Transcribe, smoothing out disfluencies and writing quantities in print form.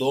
2